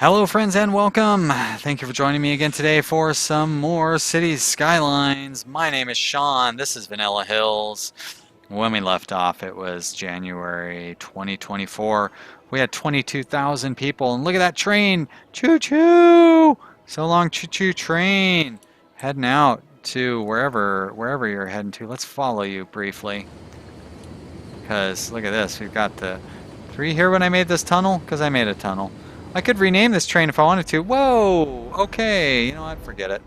Hello friends and welcome. Thank you for joining me again today for some more Cities Skylines. My name is Sean. This is Vanilla Hills. When we left off, it was January 2024. We had 22,000 people, and look at that train! Choo-choo! So long, choo-choo train! Heading out to wherever you're heading to. Let's follow you briefly. Because look at this, we've got the... Were you here when I made this tunnel? Because I made a tunnel. I could rename this train if I wanted to. Whoa! Okay, you know what? Forget it.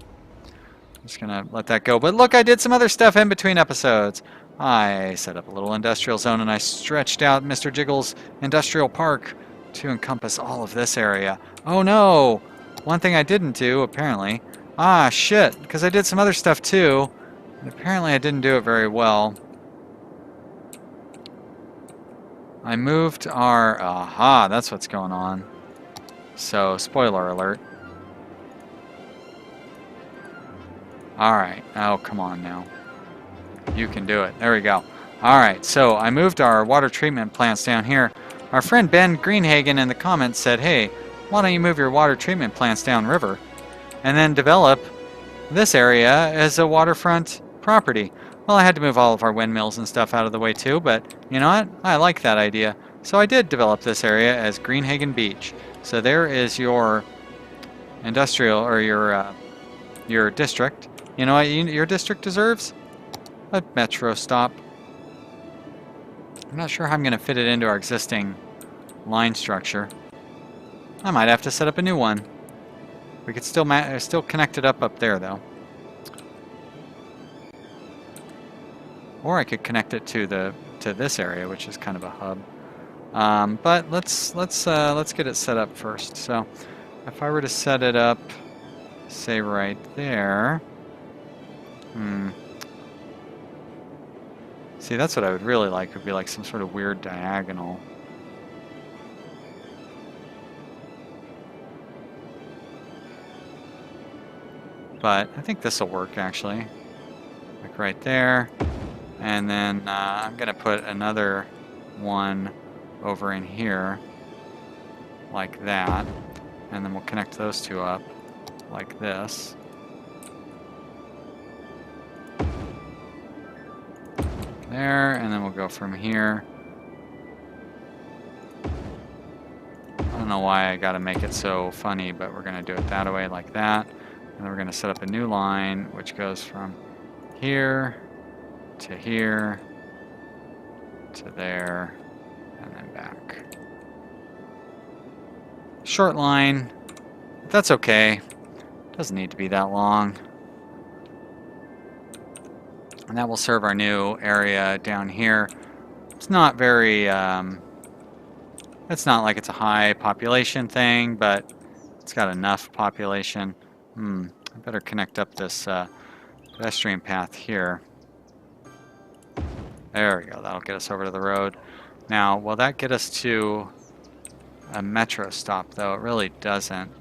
I'm just gonna let that go. But look, I did some other stuff in between episodes. I set up a little industrial zone and I stretched out Mr. Jiggle's industrial park to encompass all of this area. Oh no! One thing I didn't do, apparently. Ah, shit! Because I did some other stuff too. And apparently I didn't do it very well. I moved our... Aha, that's what's going on. So, spoiler alert. Alright. Oh, come on now. You can do it. There we go. Alright, so I moved our water treatment plants down here. Our friend Ben Greenhagen in the comments said, hey, why don't you move your water treatment plants downriver and then develop this area as a waterfront property? Well, I had to move all of our windmills and stuff out of the way too, but you know what? I like that idea. So I did develop this area as Greenhagen Beach. So there is your industrial, or your district. You know what your district deserves? A metro stop. I'm not sure how I'm going to fit it into our existing line structure. I might have to set up a new one. We could still connect it up there though. Or I could connect it to this area, which is kind of a hub. But let's get it set up first. So if I were to set it up, say right there. See, that's what I would really like. Would be like some sort of weird diagonal. But I think this will work actually. Like right there. And then I'm going to put another one over in here like that. And then we'll connect those two up like this. There, and then we'll go from here. I don't know why I got to make it so funny, but we're going to do it that way like that. And then we're going to set up a new line which goes from here to here, to there, and then back. Short line, but that's okay. Doesn't need to be that long. And that will serve our new area down here. It's not very, it's not like it's a high population thing, but it's got enough population. I better connect up this pedestrian path here. There we go, that'll get us over to the road. Now, will that get us to a metro stop, though? It really doesn't.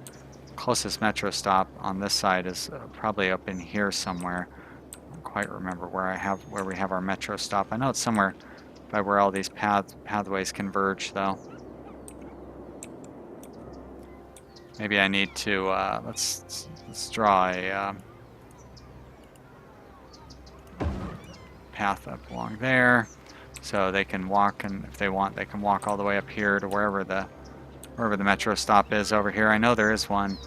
Closest metro stop on this side is probably up in here somewhere. I don't quite remember where we have our metro stop. I know it's somewhere by where all these pathways converge, though. Maybe I need to, let's draw a path up along there, so they can walk, and if they want, they can walk all the way up here to wherever the metro stop is over here. I know there is one,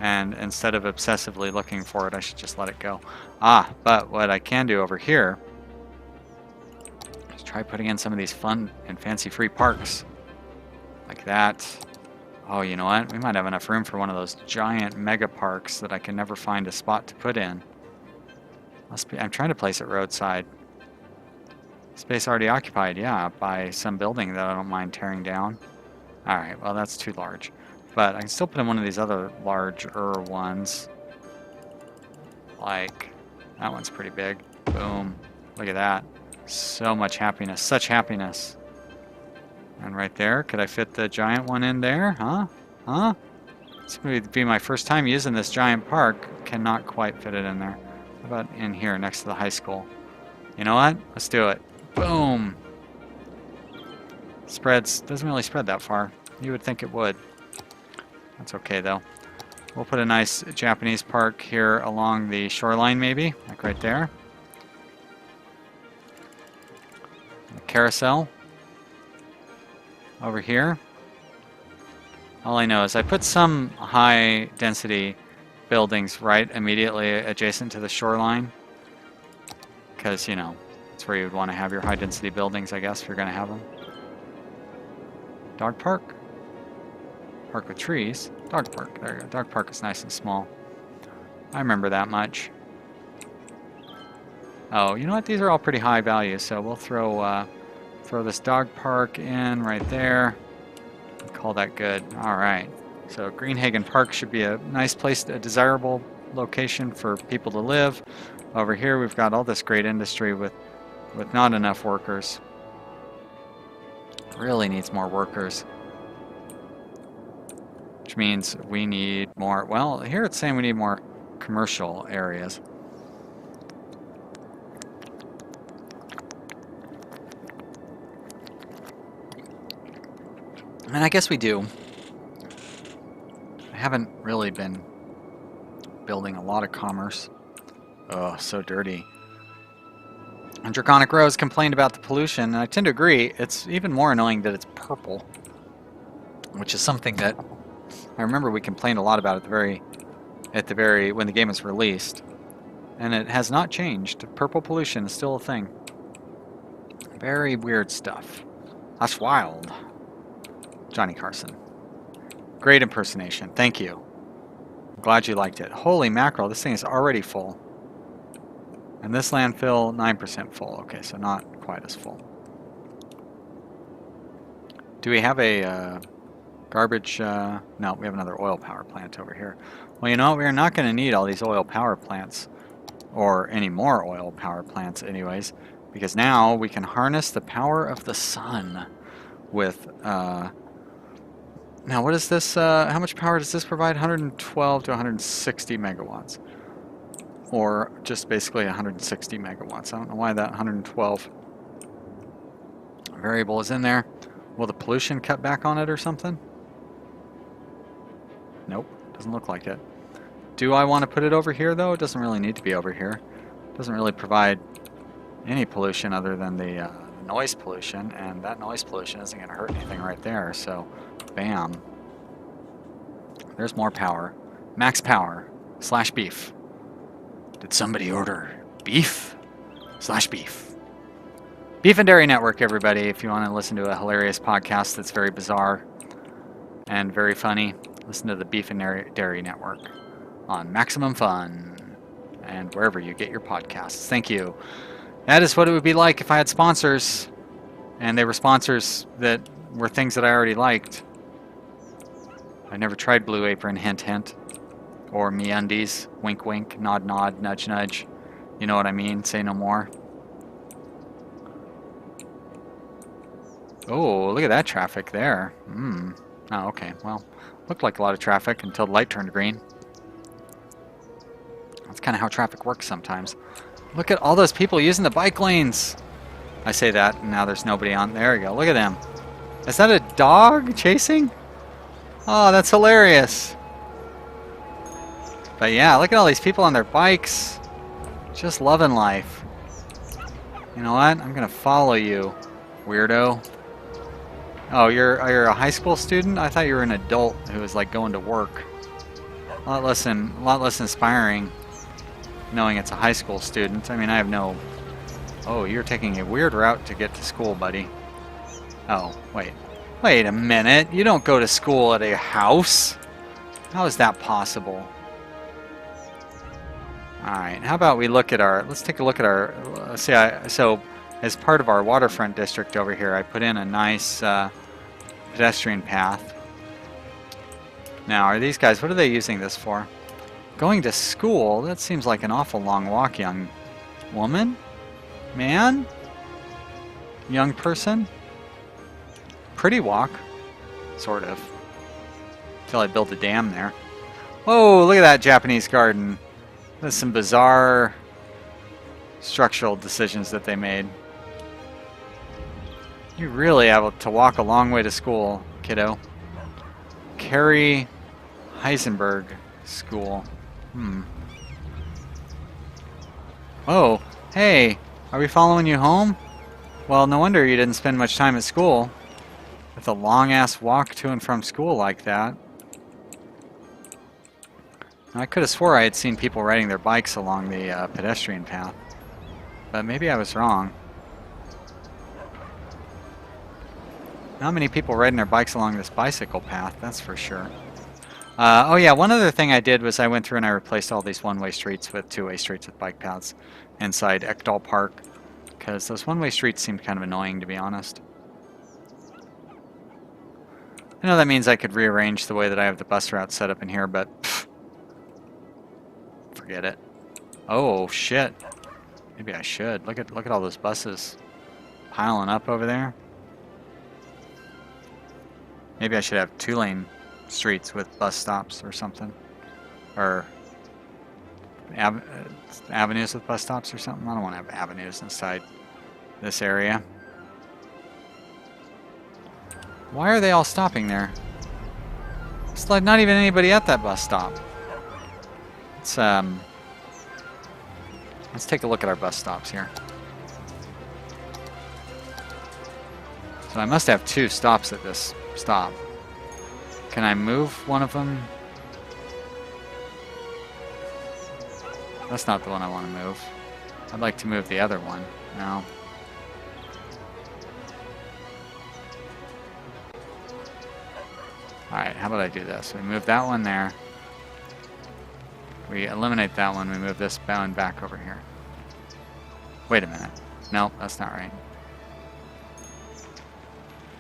and instead of obsessively looking for it, I should just let it go. But what I can do over here is try putting in some of these fun and fancy free parks, like that. Oh, you know what? We might have enough room for one of those giant mega parks that I can never find a spot to put in. Must be. I'm trying to place it roadside. Space already occupied, yeah, by some building that I don't mind tearing down. Alright, well that's too large. But I can still put in one of these other larger ones. Like, that one's pretty big. Boom. Look at that. So much happiness. Such happiness. And right there, could I fit the giant one in there? Huh? It's going to be my first time using this giant park. Cannot quite fit it in there. How about in here next to the high school? You know what? Let's do it. Boom. Doesn't really spread that far. You would think it would. That's okay though. We'll put a nice Japanese park here along the shoreline maybe, like right there. A carousel over here. All I know is I put some high density buildings right immediately adjacent to the shoreline. Because, you know, it's where you'd want to have your high density buildings, I guess, if you're going to have them. Dog park. Park with trees. Dog park. There you go. Dog park is nice and small. I remember that much. Oh, you know what? These are all pretty high values, so we'll throw this dog park in right there. Call that good. All right. So Greenhagen Park should be a nice place, a desirable location for people to live. Over here, we've got all this great industry with not enough workers. Really needs more workers. Which means we need more, well, here it's saying we need more commercial areas. And I guess we do. I haven't really been building a lot of commerce. Oh, so dirty. And Draconic Rose complained about the pollution, and I tend to agree. It's even more annoying that it's purple, which is something that I remember we complained a lot about at the very when the game was released, and it has not changed. Purple pollution is still a thing. Very weird stuff. That's wild. Johnny Carson. Great impersonation. Thank you. I'm glad you liked it. Holy mackerel, this thing is already full. And this landfill, 9% full. Okay, so not quite as full. Do we have a garbage? No, we have another oil power plant over here. Well, you know what? We are not going to need all these oil power plants, or any more oil power plants anyways, because now we can harness the power of the sun with... now, what is this? How much power does this provide? 112 to 160 megawatts. Or just basically 160 megawatts. I don't know why that 112 variable is in there. Will the pollution cut back on it or something? Nope, doesn't look like it. Do I want to put it over here, though? It doesn't really need to be over here. It doesn't really provide any pollution other than the noise pollution, and that noise pollution isn't going to hurt anything right there, so bam. There's more power. Max power / beef. Did somebody order beef / beef? Beef and Dairy Network, everybody, if you want to listen to a hilarious podcast that's very bizarre and very funny, listen to the Beef and Dairy Network on Maximum Fun and wherever you get your podcasts. Thank you. That is what it would be like if I had sponsors, and they were sponsors that were things that I already liked. I never tried Blue Apron, hint hint, or MeUndies, wink wink, nod nod, nudge nudge. You know what I mean? Say no more. Oh, look at that traffic there. Oh, okay. Well, looked like a lot of traffic until the light turned green. That's kind of how traffic works sometimes. Look at all those people using the bike lanes. I say that, and now there's nobody on. There we go. Look at them. Is that a dog chasing? Oh, that's hilarious. But yeah, look at all these people on their bikes. Just loving life. You know what? I'm going to follow you, weirdo. Oh, you're a high school student? I thought you were an adult who was like going to work. A lot less inspiring knowing it's a high school student. I mean, I have no... Oh, you're taking a weird route to get to school, buddy. Oh, wait. Wait a minute. You don't go to school at a house. How is that possible? Alright, how about we look at our... Let's take a look at our... So, as part of our waterfront district over here, I put in a nice pedestrian path. Now, are these guys... What are they using this for? Going to school? That seems like an awful long walk, young woman? Man? Young person? Pretty walk. Sort of. Until I build a dam there. Whoa, look at that Japanese garden. There's some bizarre structural decisions that they made. You really have to walk a long way to school, kiddo. Carry Heisenberg School. Oh, hey, are we following you home? Well, no wonder you didn't spend much time at school. With a long-ass walk to and from school like that. I could have swore I had seen people riding their bikes along the pedestrian path. But maybe I was wrong. Not many people riding their bikes along this bicycle path, that's for sure. Oh yeah, one other thing I did was I went through and I replaced all these one-way streets with two-way streets with bike paths inside Ekdal Park. Because those one-way streets seemed kind of annoying, to be honest. I know that means I could rearrange the way that I have the bus route set up in here, but pff, forget it. Oh shit! Maybe I should. Look at all those buses piling up over there. Maybe I should have two-lane streets with bus stops or something, or avenues with bus stops or something. I don't want to have avenues inside this area. Why are they all stopping there? It's like not even anybody at that bus stop. Let's take a look at our bus stops here. So I must have two stops at this stop. Can I move one of them? That's not the one I want to move. I'd like to move the other one. No. Alright, how about I do this? We move that one there. We eliminate that one. We move this bound back over here. Wait a minute. Nope, that's not right.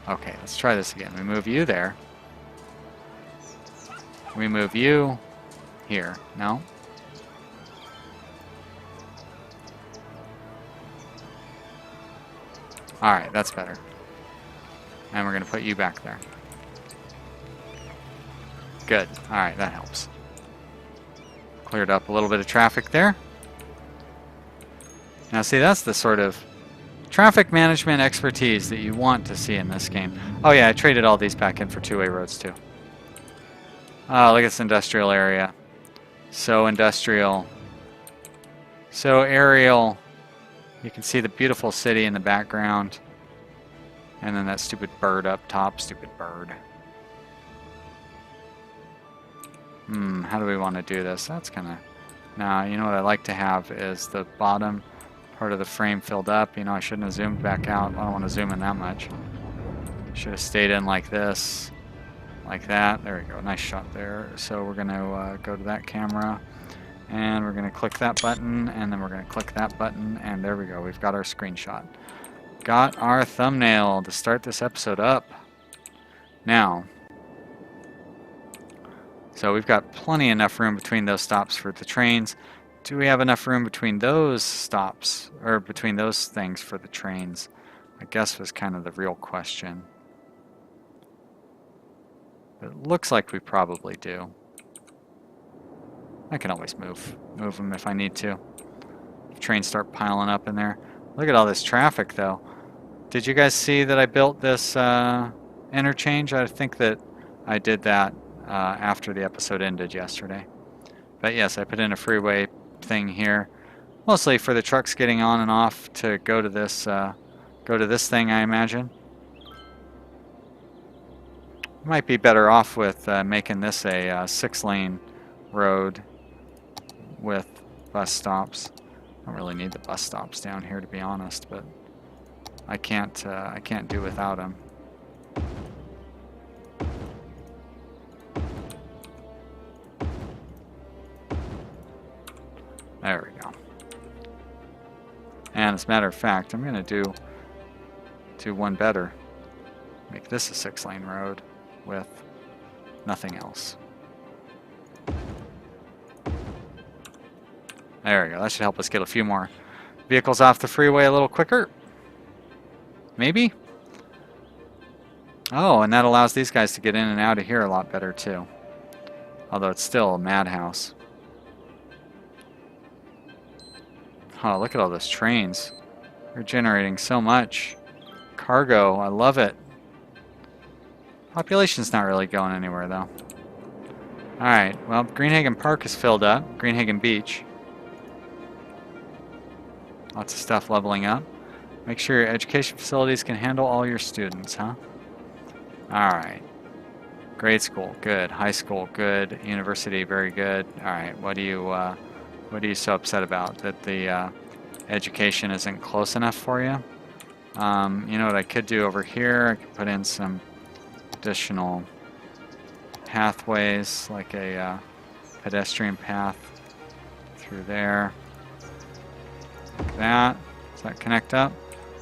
Okay, let's try this again. We move you there. We move you here. No? Alright, that's better. And we're going to put you back there. Good. Alright, that helps. Cleared up a little bit of traffic there. Now see, that's the sort of traffic management expertise that you want to see in this game. Oh yeah, I traded all these back in for two-way roads too. Oh, look at this industrial area. So industrial. So aerial. You can see the beautiful city in the background. And then that stupid bird up top. Stupid bird. How do we want to do this? That's kind of... Now, you know what I like to have is the bottom part of the frame filled up. You know, I shouldn't have zoomed back out. I don't want to zoom in that much. Should have stayed in like this. Like that. There we go. Nice shot there. So we're going to go to that camera. And we're going to click that button. And then we're going to click that button. And there we go. We've got our screenshot. Got our thumbnail to start this episode up. Now... So we've got plenty enough room between those stops for the trains. Do we have enough room between those stops, or between those things for the trains? I guess was kind of the real question. But it looks like we probably do. I can always move them if I need to. If trains start piling up in there. Look at all this traffic though. Did you guys see that I built this interchange? I think that I did that after the episode ended yesterday. But yes, I put in a freeway thing here, mostly for the trucks getting on and off to go to this thing, I imagine. Might be better off with making this a 6-lane road with bus stops. I don't really need the bus stops down here, to be honest, but I can't do without them. There we go. And as a matter of fact, I'm going to do one better. Make this a 6-lane road with nothing else. There we go. That should help us get a few more vehicles off the freeway a little quicker. Maybe? Oh, and that allows these guys to get in and out of here a lot better too. Although it's still a madhouse. Oh, look at all those trains. They're generating so much cargo. I love it. Population's not really going anywhere, though. Alright, well, Greenhagen Park is filled up. Greenhagen Beach. Lots of stuff leveling up. Make sure your education facilities can handle all your students, huh? Alright. Grade school, good. High school, good. University, very good. Alright, what are you so upset about? That the education isn't close enough for you? You know what I could do over here? I could put in some additional pathways, like a pedestrian path through there. Like that. Does that connect up?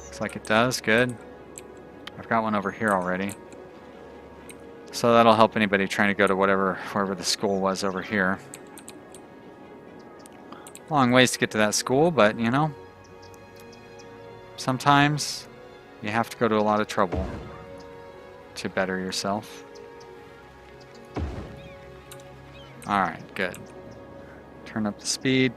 Looks like it does. Good. I've got one over here already. So that'll help anybody trying to go to wherever the school was over here. Long ways to get to that school, but you know, sometimes you have to go to a lot of trouble to better yourself. Alright, good. Turn up the speed.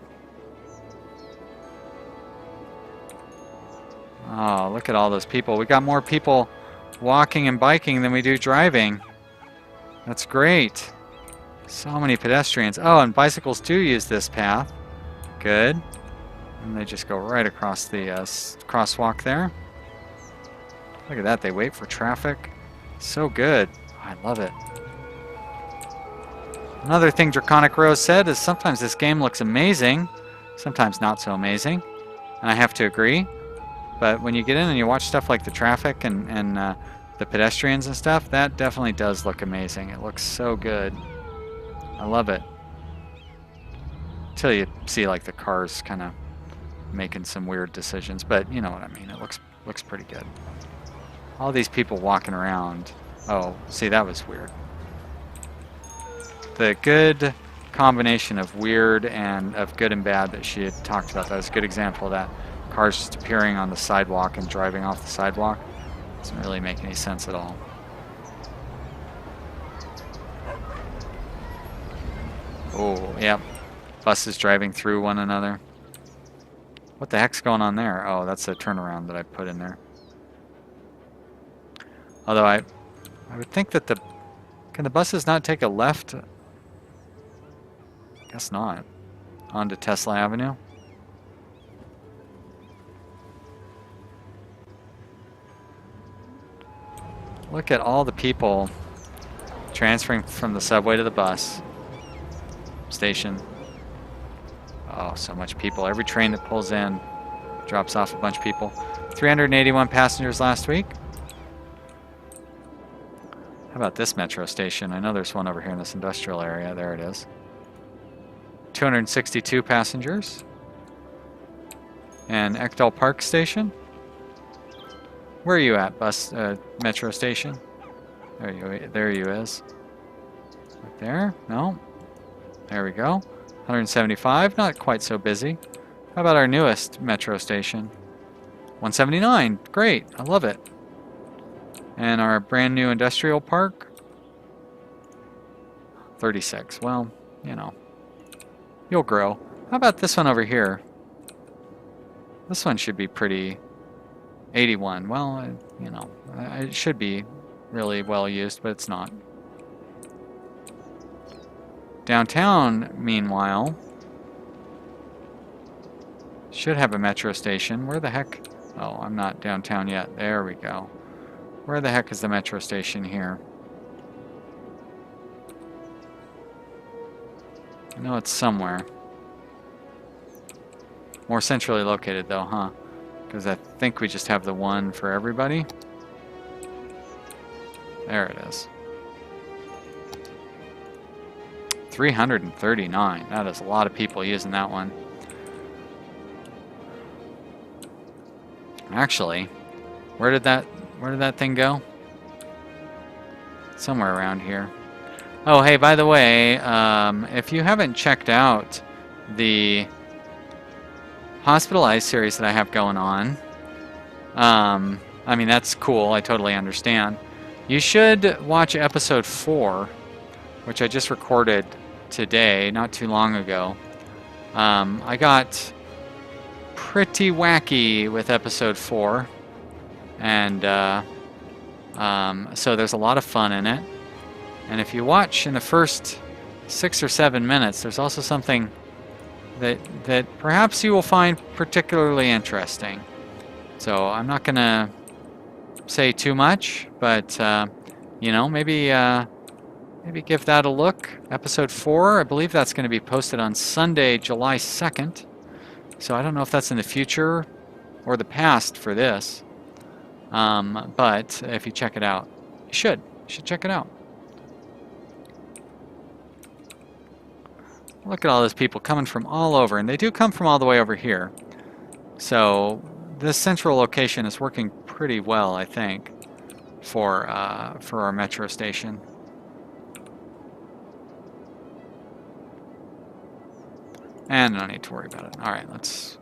Oh, look at all those people. We got more people walking and biking than we do driving. That's great. So many pedestrians. Oh, and bicycles do use this path. Good. And they just go right across the crosswalk there. Look at that. They wait for traffic. So good. I love it. Another thing Draconic Rose said is sometimes this game looks amazing, sometimes not so amazing. And I have to agree. But when you get in and you watch stuff like the traffic and the pedestrians and stuff, that definitely does look amazing. It looks so good. I love it. Until you see like the cars kind of making some weird decisions, but you know what I mean. It looks pretty good. All these people walking around. Oh, see, that was weird. The good combination of weird and of good and bad that she had talked about, that was a good example of that. Cars just appearing on the sidewalk and driving off the sidewalk. Doesn't really make any sense at all. Oh, yep. Buses driving through one another. What the heck's going on there? Oh, that's a turnaround that I put in there. Although I would think that can the buses not take a left? Guess not. Onto Tesla Avenue. Look at all the people transferring from the subway to the bus station. Oh, so much people. Every train that pulls in drops off a bunch of people. 381 passengers last week. How about this metro station? I know there's one over here in this industrial area. There it is. 262 passengers. And Ekdal Park Station. Where are you at, metro station? There you is. Right there? No. There we go. 175, not quite so busy. How about our newest metro station? 179, great, I love it. And our brand new industrial park? 36, well, you know, you'll grow. How about this one over here? This one should be pretty... 81, well, you know, it should be really well used, but it's not. Downtown, meanwhile, should have a metro station. Where the heck? Oh, I'm not downtown yet. There we go. Where the heck is the metro station here? I know it's somewhere. More centrally located though, huh? Because I think we just have the one for everybody. There it is. 339. That is a lot of people using that one. Actually, where did that thing go? Somewhere around here. Oh, hey, by the way, if you haven't checked out the Hospitalized series that I have going on, I mean, that's cool. I totally understand. You should watch episode 4, which I just recorded today, not too long ago. I got pretty wacky with episode 4, and so there's a lot of fun in it. And if you watch in the first 6 or 7 minutes, there's also something that perhaps you will find particularly interesting. So I'm not going to say too much, but you know, maybe give that a look. Episode 4, I believe that's going to be posted on Sunday, July 2nd. So I don't know if that's in the future or the past for this. But if you check it out, you should check it out. Look at all those people coming from all over, and they do come from all the way over here. So this central location is working pretty well, I think, for our metro station. And no need to worry about it. All right, let's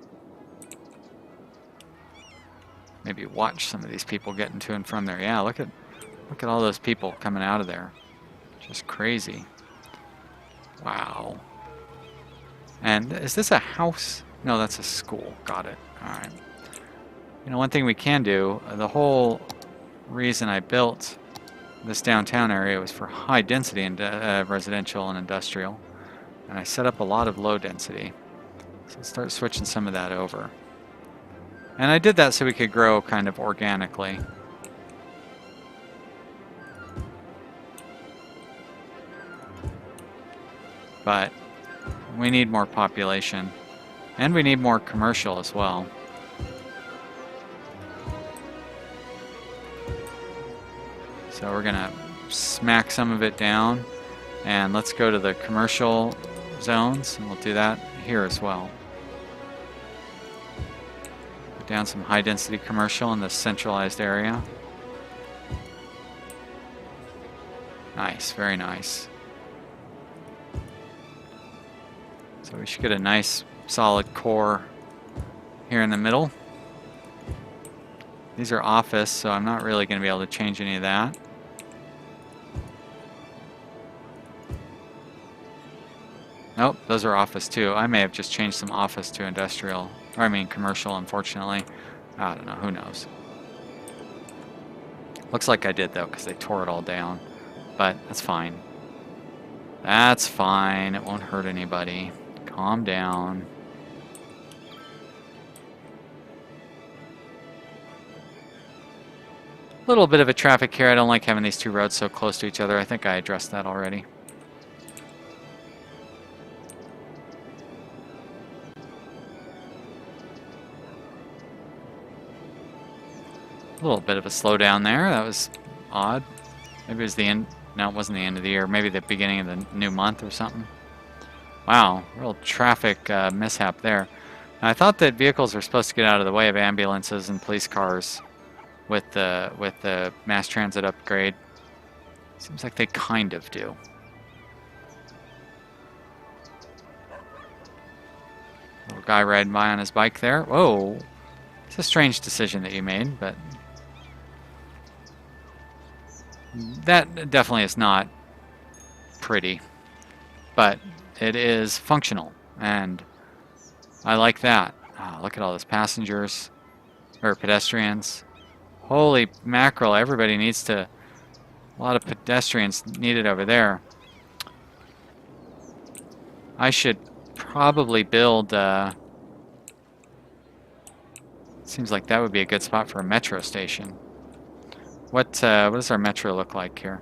maybe watch some of these people getting to and from there. Yeah, look at all those people coming out of there. Just crazy. Wow. And is this a house? No, that's a school. Got it. All right. You know, one thing we can do, the whole reason I built this downtown area was for high density and residential and industrial. And I set up a lot of low density. So let's start switching some of that over. And I did that so we could grow kind of organically. But we need more population. And we need more commercial as well. So we're going to smack some of it down. And let's go to the commercial zones. And we'll do that here as well. Put down some high density commercial in this centralized area. Nice, very nice. So we should get a nice solid core here in the middle. These are office, so I'm not really going to be able to change any of that. Nope, those are office too. I may have just changed some office to industrial, or I mean commercial, unfortunately. I don't know, who knows. Looks like I did though, because they tore it all down. But that's fine. That's fine, it won't hurt anybody. Calm down. A little bit of a traffic here. I don't like having these two roads so close to each other. I think I addressed that already. A little bit of a slowdown there. That was odd. Maybe it was the end. No, it wasn't the end of the year. Maybe the beginning of the new month or something. Wow, real traffic mishap there. Now, I thought that vehicles were supposed to get out of the way of ambulances and police cars with the mass transit upgrade. Seems like they kind of do. Little guy riding by on his bike there. Whoa, it's a strange decision that you made, but that definitely is not pretty. But it is functional, and I like that. Oh, look at all those passengers, or pedestrians. Holy mackerel, everybody needs to... A lot of pedestrians needed over there. I should probably build... seems like that would be a good spot for a metro station. What does our metro look like here?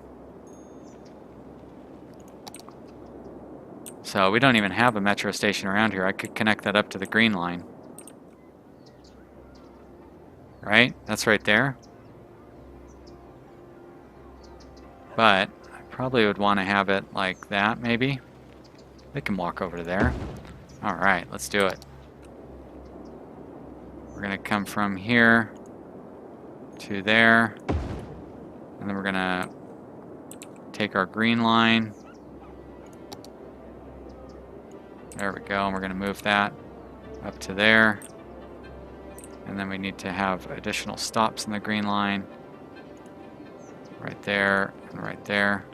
So we don't even have a metro station around here. I could connect that up to the green line. Right? That's right there. But I probably would want to have it like that, maybe. They can walk over to there. Alright, let's do it. We're going to come from here to there. And then we're going to take our green line. There we go, and we're going to move that up to there. And then we need to have additional stops in the green line. Right there, and right there.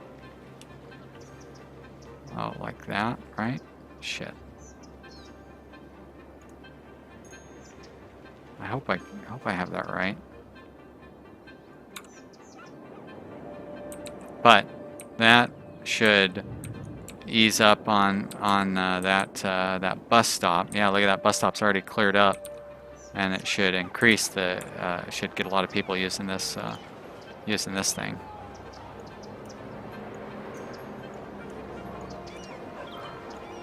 Oh, like that, right? Shit. I hope I have that right. But that should ease up on that bus stop. Yeah, look at that, bus stop's already cleared up, and it should increase the it should get a lot of people using this thing.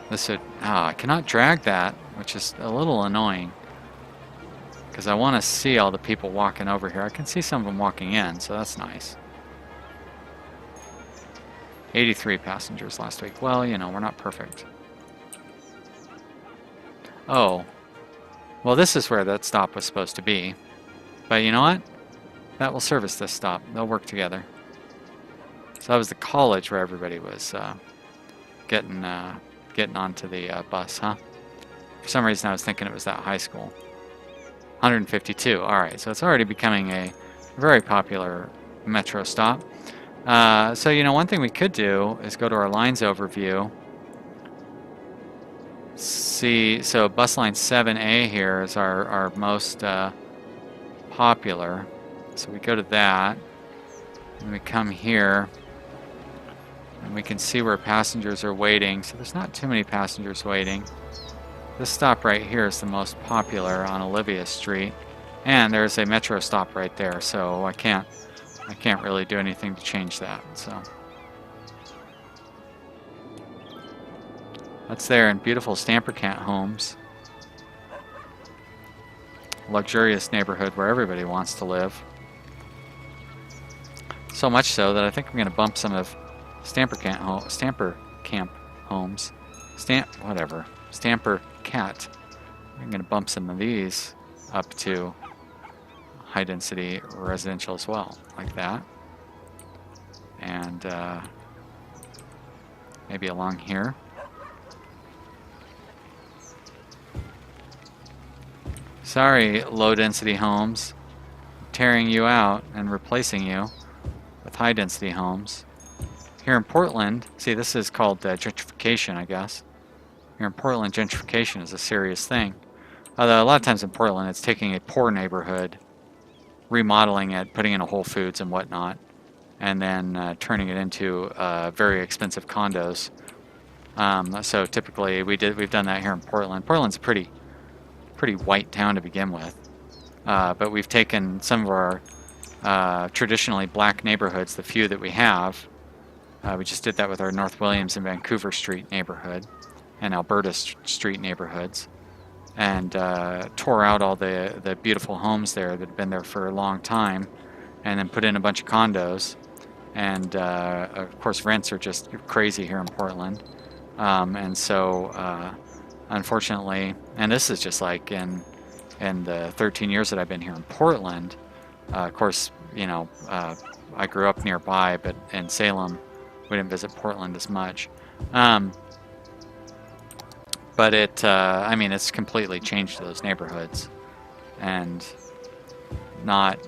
This would I cannot drag that, which is a little annoying because I want to see all the people walking over here. I can see some of them walking in, so that's nice. 83 passengers last week. Well, you know, we're not perfect. Oh. Well, this is where that stop was supposed to be. But you know what? That will service this stop. They'll work together. So that was the college where everybody was getting onto the bus, huh? For some reason I was thinking it was that high school. 152. Alright, so it's already becoming a very popular metro stop. So, you know, one thing we could do is go to our lines overview. See, so bus line 7A here is our most popular. So we go to that, and we come here, and we can see where passengers are waiting. So there's not too many passengers waiting. This stop right here is the most popular on Olivia Street, and there's a metro stop right there. So I can't really do anything to change that. So that's there in beautiful Stampercant homes. Luxurious neighborhood where everybody wants to live. So much so that I think I'm going to bump some of Stamper Camp homes. Stamper Cat. I'm going to bump some of these up to high density residential as well, like that. And maybe along here. Sorry, low density homes. I'm tearing you out and replacing you with high density homes. Here in Portland, see, this is called gentrification, I guess. Here in Portland, gentrification is a serious thing. Although a lot of times in Portland, it's taking a poor neighborhood, remodeling it, putting in a Whole Foods and whatnot, and then turning it into very expensive condos. So typically, we've done that here in Portland. Portland's a pretty white town to begin with, but we've taken some of our traditionally black neighborhoods, the few that we have. We just did that with our North Williams and Vancouver Street neighborhood and Alberta Street neighborhoods, and tore out all the beautiful homes there that had been there for a long time, and then put in a bunch of condos. And of course, rents are just crazy here in Portland, and so unfortunately, and this is just like in the 13 years that I've been here in Portland. Of course, you know, I grew up nearby, but in Salem, we didn't visit Portland as much. But I mean, it's completely changed those neighborhoods, and not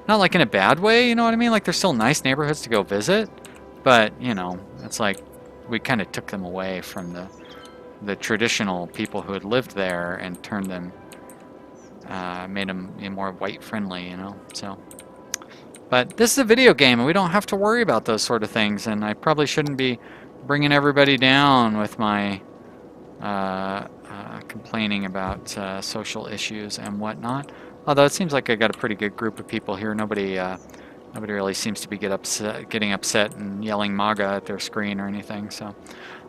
like in a bad way, you know what I mean? Like, they're still nice neighborhoods to go visit, but you know, it's like we kind of took them away from the traditional people who had lived there and turned them, made them more white friendly, you know. So, but this is a video game, and we don't have to worry about those sort of things. And I probably shouldn't be bringing everybody down with my complaining about social issues and whatnot. Although it seems like I got a pretty good group of people here. Nobody really seems to be getting upset and yelling MAGA at their screen or anything. So,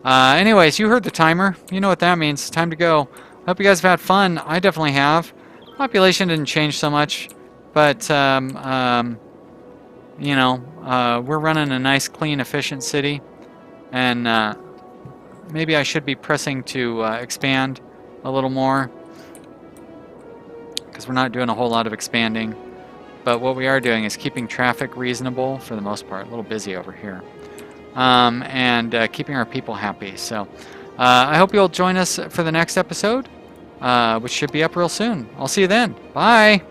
anyways, you heard the timer. You know what that means. It's time to go. I hope you guys have had fun. I definitely have. Population didn't change so much, but you know, we're running a nice, clean, efficient city, and maybe I should be pressing to expand a little more, because we're not doing a whole lot of expanding. But what we are doing is keeping traffic reasonable for the most part. A little busy over here, and keeping our people happy. So I hope you'll join us for the next episode, which should be up real soon. I'll see you then. Bye.